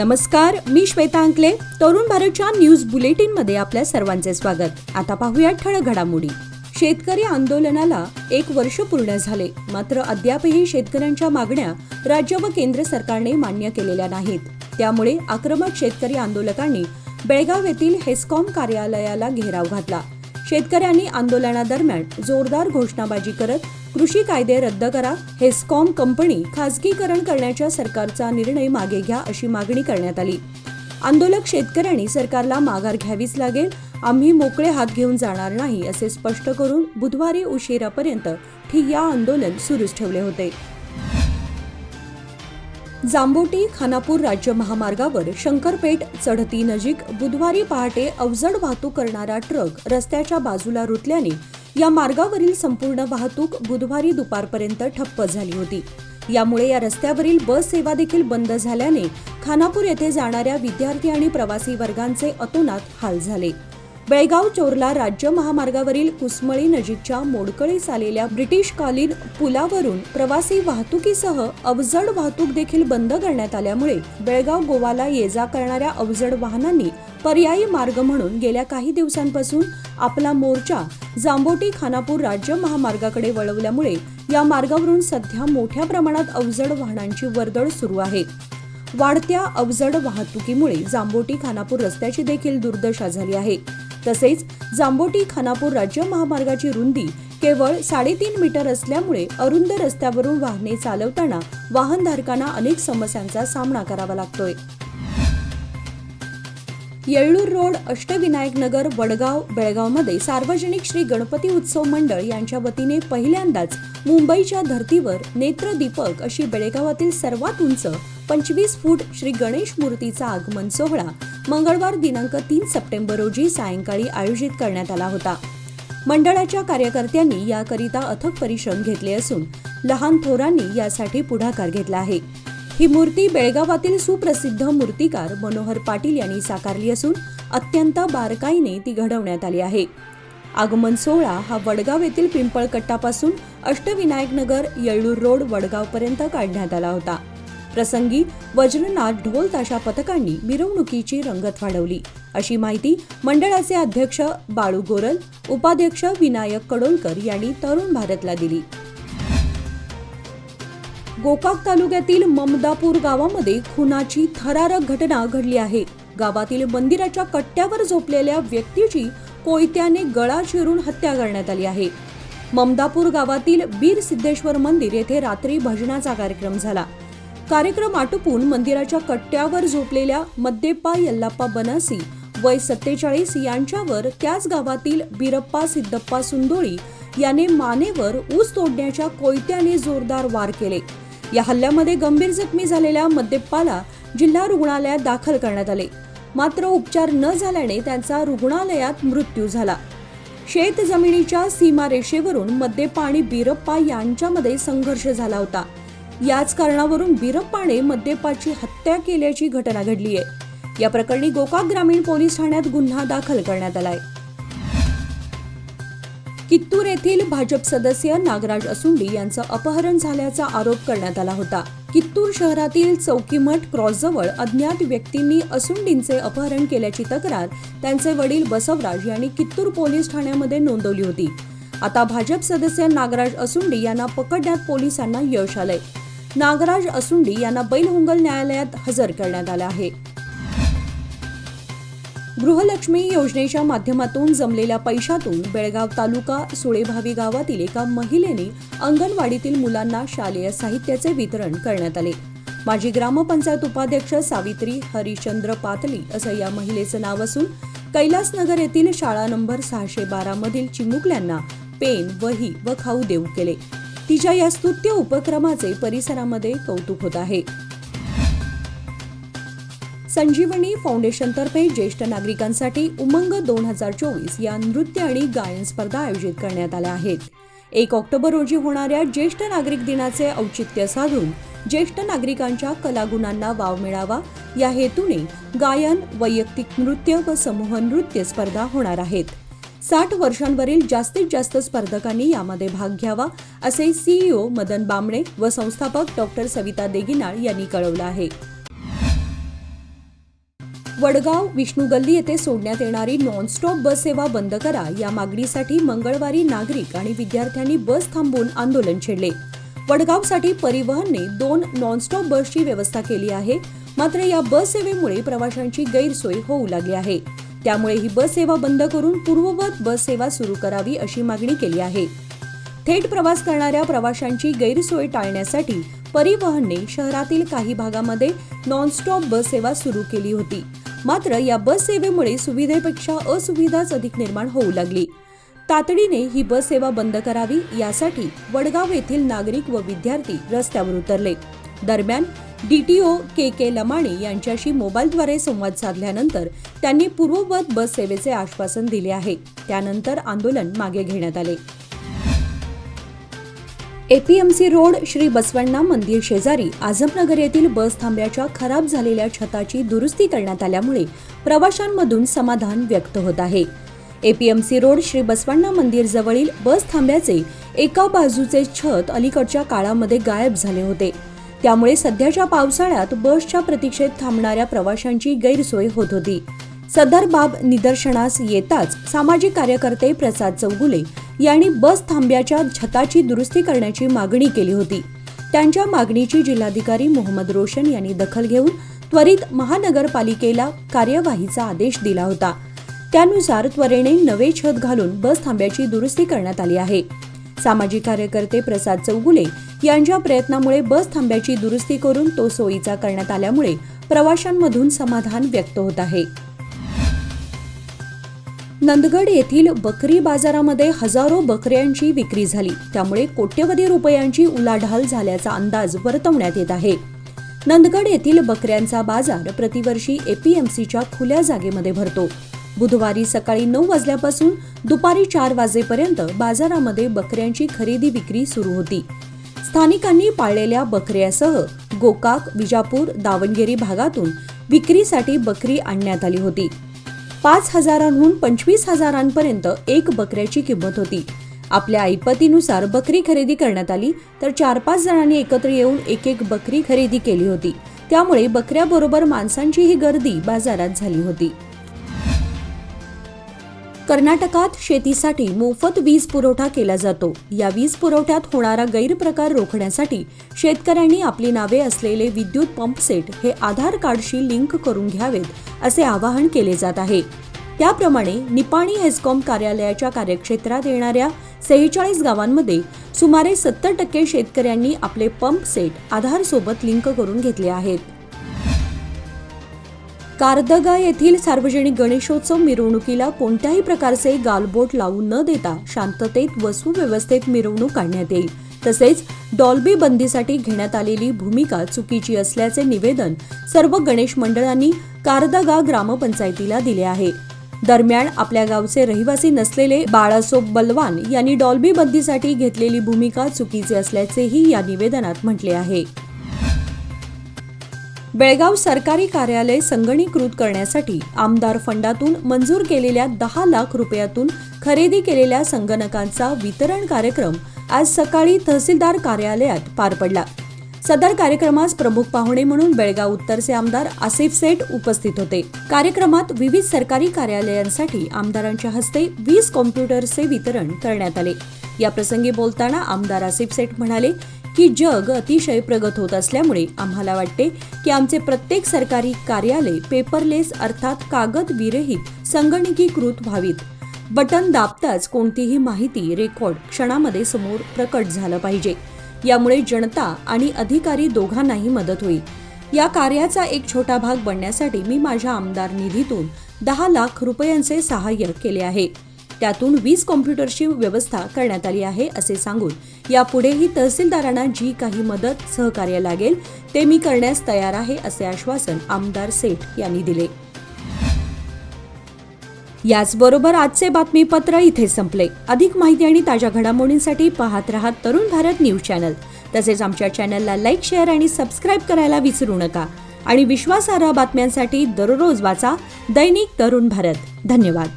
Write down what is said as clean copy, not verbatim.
नमस्कार, मी श्वेता अंकले. तरुण भारतच्या न्यूज बुलेटिन मध्ये आपल्या सर्वांचे स्वागत. आता पाहूया ठळक घडामोडी. शेतकरी आंदोलनाला 1 वर्ष पूर्ण झाले, मात्र अद्यापही शेतकऱ्यांच्या मागण्या राज्य व केंद्र सरकारने मान्य केलेल्या नाहीत. त्यामुळे आक्रमक शेतकरी आंदोलकांनी बेळगाव येथील हेस्कॉम कार्यालयाला घेराव घातला. शेतकऱ्यांनी आंदोलनादरम्यान जोरदार घोषणाबाजी करत कृषी कायदे रद्द करा, हेस्कॉम कंपनी खासगीकरण करण्याच्या सरकारचा निर्णय मागे घ्या अशी मागणी करण्यात आली. आंदोलक शेतकऱ्यांनी सरकारला माघार घ्यावीच लागेल, आम्ही मोकळे हात घेऊन जाणार नाही असे स्पष्ट करून बुधवारी उशिरापर्यंत ठिय्या आंदोलन सुरूच ठेवले होते. जांबोटी खानापूर राज्य महामार्गावर शंकरपेठ चढती नजीक बुधवारी पहाटे अवजड वाहतूक करणारा ट्रक रस्त्याच्या बाजूला रुतल्याने या मार्गावरील संपूर्ण वाहतूक बुधवारी दुपारपर्यंत ठप्प झाली होती. यामुळे या रस्त्यावरील बस सेवा देखील बंद झाल्याने खानापूर येथे जाणाऱ्या विद्यार्थी आणि प्रवासी वर्गांचे अतोनात हाल झाले. बेळगाव चोरला राज्य महामार्गावरील कुसमळी नजीकच्या मोडकळीस आलेल्या ब्रिटिशकालीन पुलावरून प्रवासी वाहतुकीसह अवजड वाहतूक देखील बंद करण्यात आल्यामुळे बेळगाव गोवाला ये जा करणाऱ्या अवजड वाहनांनी पर्यायी मार्ग म्हणून गेल्या काही दिवसांपासून आपला मोर्चा जांबोटी खानापूर राज्य महामार्गाकडे वळवल्यामुळे या मार्गावरून सध्या मोठ्या प्रमाणात अवजड वाहनांची वर्दळ सुरू आहे. वाढत्या अवजड वाहतुकीमुळे जांबोटी खानापूर रस्त्याची देखील दुर्दशा झाली आहे. तसेच जांबोटी खानापूर राज्य महामार्गाची रुंदी केवळ 3.5 मीटर असल्यामुळे अरुंद रस्त्यावरून वाहने चालवताना वाहनधारकांना अनेक समस्यांचा सामना करावा लागतोय. येळ्ळूर रोड, अष्टविनायक नगर, वडगाव, बेळगावमध्ये सार्वजनिक श्री गणपती उत्सव मंडळ यांच्या वतीने पहिल्यांदाच मुंबईच्या धर्तीवर नेत्रदीपक अशी बेळगावातील सर्वात उंच 25 फूट श्री गणेश मूर्तीचा आगमन सोहळा मंगळवार दिनांक 3 सप्टेंबर रोजी सायंकाळी आयोजित करण्यात आला होता. मंडळाच्या कार्यकर्त्यांनी याकरिता अथक परिश्रम घेतले असून लहान थोरांनी यासाठी पुढाकार घेतला आहे. ही मूर्ती बेळगावातील सुप्रसिद्ध मूर्तिकार मनोहर पाटील यांनी साकारली असून अत्यंत बारकाईने ती घडवण्यात आली आहे. आगमन सोहळा हा वडगाव येथील पिंपळकट्टापासून अष्टविनायक नगर, येळ्ळूर रोड, वडगावपर्यंत काढण्यात आला होता. प्रसंगी वज्रनाथ, ढोल ताशा पथकांनी मिरवणुकीची रंगत वाढवली अशी माहिती मंडळाचे अध्यक्ष बाळू गोरल, उपाध्यक्ष विनायक कडोलकर यांनी तरुण भारतला दिली. गोकाक तालुक्यातील ममदापूर गावामध्ये खुनाची थरारक घटना घडली आहे. गावातील मंदिराच्या कट्ट्यावर झोपलेल्या व्यक्तीची कोयत्याने गळा चिरून हत्या करण्यात आली आहे. ममदापूर गावातील बीर सिद्धेश्वर मंदिर येथे रात्री भजनाचा कार्यक्रम झाला. कार्यक्रम आटोपून मंदिराच्या कट्ट्यावर झोपलेल्या मद्देप्पा यल्लाप्पा बनासी वय 47 यांच्यावर त्याच गावातील बीरप्पा सिद्धप्पा सुंदोळी याने मानेवर ऊस तोडण्याच्या कोयत्याने जोरदार वार केले. या हल्ल्यामध्ये गंभीर जखमी झालेल्या मद्देप्पाला जिल्हा रुग्णालयात दाखल करण्यात आले, मात्र उपचार न झाल्याने त्यांचा रुग्णालयात मृत्यू झाला. शेत जमिनीच्या सीमारेषेवरून मद्देप्पा आणि बीरप्पा यांच्यामध्ये संघर्ष झाला होता. याच कारणावरून बीरप्पाने मद्देप्पाची हत्या केल्याची घटना घडली आहे. या प्रकरणी गोकाक ग्रामीण पोलीस ठाण्यात गुन्हा दाखल करण्यात आलाय. कित्तूर येथील भाजप सदस्य नागराज असुंडी यांचं अपहरण झाल्याचा आरोप करण्यात आला होता. कित्तूर शहरातील चौकीमठ क्रॉसजवळ अज्ञात व्यक्तींनी असुंडींचे अपहरण केल्याची तक्रार त्यांचे वडील बसवराज यांनी कित्तूर पोलीस ठाण्यामध्ये नोंदवली होती. आता भाजप सदस्य नागराज असुंडी यांना पकडण्यात पोलिसांना यश आलंय. नागराज असुंडी यांना बैलहोंगल न्यायालयात हजर करण्यात आलं आहे. गृहलक्ष्मी योजनेच्या माध्यमातून जमलेल्या पैशातून बेळगाव तालुका सुळेभावी गावातील एका महिलेने अंगणवाडीतील मुलांना शालेय साहित्याचे वितरण करण्यात आले. माजी ग्रामपंचायत उपाध्यक्ष सावित्री हरिश्चंद्र पातली असं या महिलेचं नाव असून कैलासनगर येथील शाळा नंबर 612 मधील चिमुकल्यांना पेन, वही व खाऊ देऊ केले. तिच्या या स्तुत्य उपक्रमाचे परिसरामध्ये कौतुक होत आहे. संजीवनी फाउंडेशनतर्फे ज्येष्ठ नागरिकांसाठी उमंग 2024 या नृत्य आणि गायन स्पर्धा आयोजित करण्यात आल्या आहेत. 1 ऑक्टोबर रोजी होणाऱ्या ज्येष्ठ नागरिक दिनाचे औचित्य साधून ज्येष्ठ नागरिकांच्या कलागुणांना वाव मिळावा या हेतूने गायन, वैयक्तिक नृत्य व समूह नृत्य स्पर्धा होणार आहेत. 60 वर्षांवरील जास्तीत जास्त स्पर्धकांनी यामध्ये भाग घ्यावा असे सीईओ मदन बामणे व संस्थापक डॉक्टर सविता देगिनाळ यांनी कळवलं आहे. वडगाव विष्णू गल्ली येथे सोडण्यात येणारी नॉनस्टॉप बस सेवा बंद करा या मागणीसाठी मंगळवारी नागरिक आणि विद्यार्थ्यांनी बस थांबवून आंदोलन छेडले. वडगावसाठी परिवहनने 2 नॉनस्टॉप बसची व्यवस्था केली आहे. मात्र या बस सेवेमुळे प्रवाशांची गैरसोय होऊ लागली आहे. त्यामुळे ही बस सेवा बंद करून पूर्ववत बस सेवा सुरू करावी अशी मागणी केली आहे. थेट प्रवास करणाऱ्या प्रवाशांची गैरसोय टाळण्यासाठी परिवहनने शहरातील काही भागामध्ये नॉनस्टॉप बस सेवा सुरू केली होती. मात्र या बस सेवेमुळे सुविधेपेक्षा असुविधाच अधिक निर्माण होऊ लागली. तातडीने ही बस सेवा बंद करावी यासाठी वडगाव येथील नागरिक व विद्यार्थी रस्त्यावर उतरले. दरम्यान DTO KK लमाणी यांच्याशी मोबाईलद्वारे संवाद साधल्यानंतर त्यांनी पूर्ववत बस सेवेचे आश्वासन दिले आहे. त्यानंतर आंदोलन मागे घेण्यात आले. APMC रोड श्री बसवण्णा मंदिर शेजारी आझमनगर येथील बस थांब्याच्या खराब झालेल्या छताची दुरुस्ती करण्यात आल्यामुळे प्रवाशांमधून समाधान व्यक्त होत आहे. APMC रोड श्री बसवण्णा मंदिर जवळील बस थांब्याचे एका बाजूचे छत अलीकडच्या काळामध्ये गायब झाले होते. त्यामुळे सध्याच्या पावसाळ्यात बसच्या प्रतीक्षेत थांबणाऱ्या प्रवाशांची गैरसोय होत होती. सदर बाब निदर्शनास येताच सामाजिक कार्यकर्ते प्रसाद चौगुले यांनी बस थांब्याच्या छताची दुरुस्ती करण्याची मागणी केली होती. त्यांच्या मागणीची जिल्हाधिकारी मोहम्मद रोशन यांनी दखल घेऊन त्वरित महानगरपालिकेला कार्यवाहीचा आदेश दिला होता. त्यानुसार त्वरेने नवे छत घालून बस थांब्याची दुरुस्ती करण्यात आली आहे. सामाजिक कार्यकर्ते प्रसाद चौगुले यांच्या प्रयत्नामुळे बस थांब्याची दुरुस्ती करून तो सोयीचा करण्यात आल्यामुळे प्रवाशांमधून समाधान व्यक्त होत आहे. नंदगड येथील बकरी बाजारामध्ये हजारो बकऱ्यांची विक्री झाली. त्यामुळे कोट्यवधी रुपयांची उलाढाल झाल्याचा अंदाज वर्तवण्यात येत आहे. नंदगड येथील बकऱ्यांचा बाजार प्रतिवर्षी APMCच्या खुल्या जागेमध्ये भरतो. बुधवारी सकाळी 9 वाजल्यापासून दुपारी 4 वाजेपर्यंत बाजारामध्ये बकऱ्यांची खरेदी विक्री सुरू होती. स्थानिकांनी पाळलेल्या बकऱ्यासह गोकाक, विजापूर, दावणगेरी भागातून विक्रीसाठी बकरी आणण्यात आली होती. 5,000हून 25,000पर्यंत एक बकऱ्याची किंमत होती. आपल्या ऐपतीनुसार बकरी खरेदी करण्यात आली तर 4-5 जणांनी एकत्र येऊन एक बकरी खरेदी केली होती. त्यामुळे बकऱ्याबरोबर माणसांचीही गर्दी बाजारात झाली होती. कर्नाटकात शेतीसाठी मोफत वीज पुरवठा केला जातो. या वीज पुरवठ्यात होणारा गैरप्रकार रोखण्यासाठी शेतकऱ्यांनी आपली नावे असलेले विद्युत पंप सेट हे आधार कार्डशी लिंक करून घ्यावेत असे आवाहन केले जात आहे. त्याप्रमाणे निपाणी हेस्कॉम कार्यालयाच्या कार्यक्षेत्रात येणाऱ्या 46 गावांमध्ये सुमारे 70% शेतकऱ्यांनी आपले पंप सेट आधार सोबत लिंक करून घेतले आहेत. कारदगा येथील सार्वजनिक गणेशोत्सव मिरवणुकीला कोणत्याही प्रकारचे गालबोट लावून न देता शांततेत व सुव्यवस्थेत मिरवणूक काढण्यात येईल. तसेच डॉल्बी बंदीसाठी घेण्यात आलेली भूमिका चुकीची असल्याचे निवेदन सर्व गणेश मंडळांनी कारदगा ग्रामपंचायतीला दिले आहे. दरम्यान आपल्या गावचे रहिवासी नसलेले बाळासोब बलवान यांनी डॉल्बी बंदीसाठी घेतलेली भूमिका चुकीची असल्याचेही या निवेदनात म्हटले आहे. बेळगाव सरकारी कार्यालय संगणकीकृत करण्यासाठी आमदार फंडातून मंजूर केलेल्या 10 लाख रुपयातून खरेदी केलेल्या संगणकांचा वितरण कार्यक्रम आज सकाळी तहसीलदार कार्यालयात पार पडला. सदर कार्यक्रमास प्रमुख पाहुणे म्हणून बेळगाव उत्तरचे आमदार आसिफ सेठ उपस्थित होते. कार्यक्रमात विविध सरकारी कार्यालयांसाठी आमदारांच्या हस्ते 20 कॉम्प्युटर्सचे वितरण करण्यात आले. या प्रसंगी बोलताना आमदार आसिफ सेठ म्हणाले की जग अतिशय प्रगत होत असल्यामुळे आम्हाला वाटते की आमचे प्रत्येक सरकारी कार्यालय पेपरलेस अर्थात कागद विरहित संगणकीकृत व्हावीत. बटन दाबताच कोणतीही माहिती रेकॉर्ड क्षणामध्ये समोर प्रकट झालं पाहिजे. यामुळे जनता आणि अधिकारी दोघांनाही मदत होईल. या कार्याचा एक छोटा भाग बनण्यासाठी मी माझ्या आमदार निधीतून 10 लाख रुपयांचे सहाय्य केले आहे. त्यातून 20 कॉम्प्युटरची व्यवस्था करण्यात आली आहे असे सांगून यापुढेही तहसीलदारांना जी काही मदत सहकार्य लागेल ते मी करण्यास तयार आहे असे आश्वासन आमदार सेठ यांनी दिले. याचबरोबर आजचे बातमीपत्र इथे संपले. अधिक माहिती आणि ताज्या घडामोडींसाठी पाहत रहा तरुण भारत न्यूज चॅनल. तसेच आमच्या चॅनलला लाईक, शेअर आणि सबस्क्राईब करायला विसरू नका. आणि विश्वासार्ह बातम्यांसाठी दररोज वाचा दैनिक तरुण भारत. धन्यवाद.